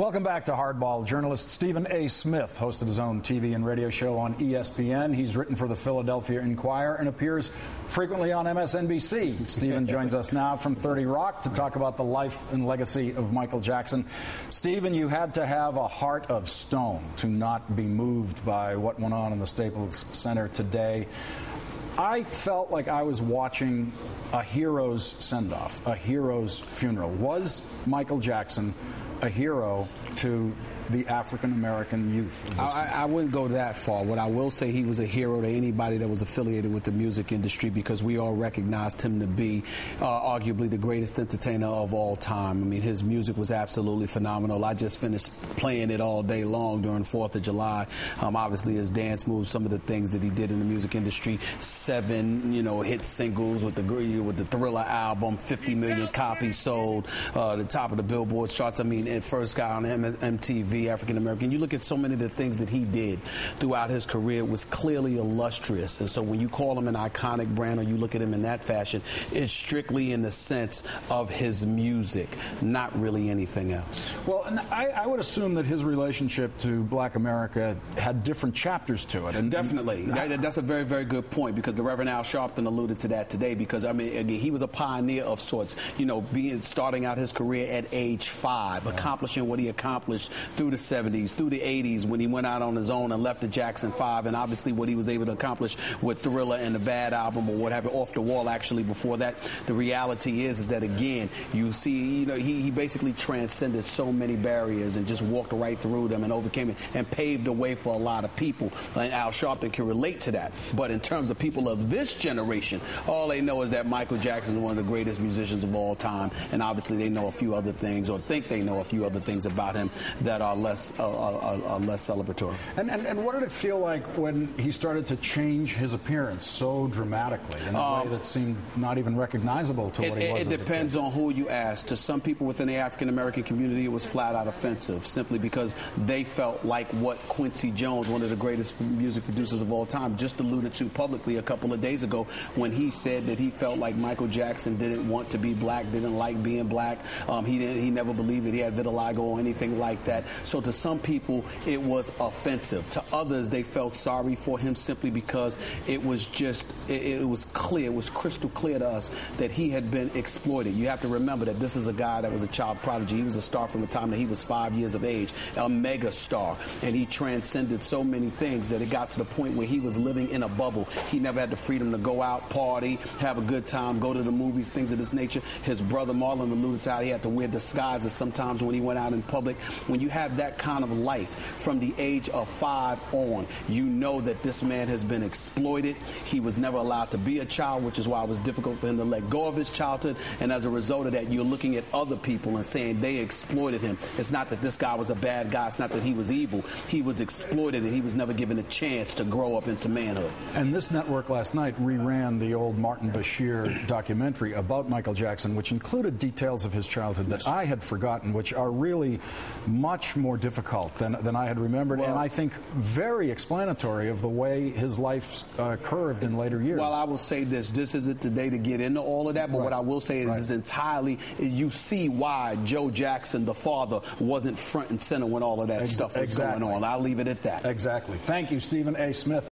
Welcome back to Hardball. Journalist Stephen A. Smith hosted his own TV and radio show on ESPN. He's written for the Philadelphia Inquirer and appears frequently on MSNBC. Stephen joins us now from 30 Rock to talk about the life and legacy of Michael Jackson. Stephen, you had to have a heart of stone to not be moved by what went on in the Staples Center today. I felt like I was watching a hero's send-off, a hero's funeral. Was Michael Jackson a hero to the African-American youth? I wouldn't go that far. What I will say, he was a hero to anybody that was affiliated with the music industry, because we all recognized him to be arguably the greatest entertainer of all time. I mean, his music was absolutely phenomenal. I just finished playing it all day long during 4th of July. Obviously, his dance moves, some of the things that he did in the music industry, 7, hit singles with the Thriller album, 50 million copies sold, the top of the Billboard charts. I mean, first guy on MTV, African American. You look at so many of the things that he did throughout his career, it was clearly illustrious. And so when you call him an iconic brand, or you look at him in that fashion, it's strictly in the sense of his music, not really anything else. Well, and I would assume that his relationship to Black America had different chapters to it. And definitely. That's a very, very good point, because the Reverend Al Sharpton alluded to that today, because, I mean, again, he was a pioneer of sorts, starting out his career at age 5, accomplishing what he accomplished through the 70s, through the 80s, when he went out on his own and left the Jackson 5, and obviously what he was able to accomplish with Thriller and the Bad album, or what have you, Off the Wall, actually, before that. The reality is that, again, you see, he basically transcended so many barriers and just walked right through them and overcame it and paved the way for a lot of people. And Al Sharpton can relate to that. But in terms of people of this generation, all they know is that Michael Jackson is one of the greatest musicians of all time, and obviously they know a few other things, or think they know a few other things about him that are less celebratory. And what did it feel like when he started to change his appearance so dramatically in a way that seemed not even recognizable to what he was? It depends on who you ask. To some people within the African-American community, it was flat out offensive, simply because they felt like what Quincy Jones, one of the greatest music producers of all time, just alluded to publicly a couple of days ago, when he said that he felt like Michael Jackson didn't want to be black, didn't like being black. He never believed that he had vitiligo or anything like that. So to some people, it was offensive. To others, they felt sorry for him, simply because it was just, it was clear, it was crystal clear to us that he had been exploited. You have to remember that this is a guy that was a child prodigy. He was a star from the time that he was 5 years of age, a mega star, and he transcended so many things that it got to the point where he was living in a bubble. He never had the freedom to go out, party, have a good time, go to the movies, things of this nature. His brother Marlon alluded to how he had to wear disguises sometimes when he went out in public. When you have that kind of life from the age of 5 on, you know that this man has been exploited. He was never allowed to be a child, which is why it was difficult for him to let go of his childhood. And as a result of that, you're looking at other people and saying they exploited him. It's not that this guy was a bad guy. It's not that he was evil. He was exploited, and he was never given a chance to grow up into manhood. And this network last night reran the old Martin Bashir documentary about Michael Jackson, which included details of his childhood that I had forgotten, which are really much more difficult than I had remembered, and I think very explanatory of the way his life curved in later years. Well, I will say this isn't the day to get into all of that, but what I will say is it's entirely, you see why Joe Jackson, the father, wasn't front and center when all of that stuff was going on. I'll leave it at that. Exactly. Thank you, Stephen A. Smith.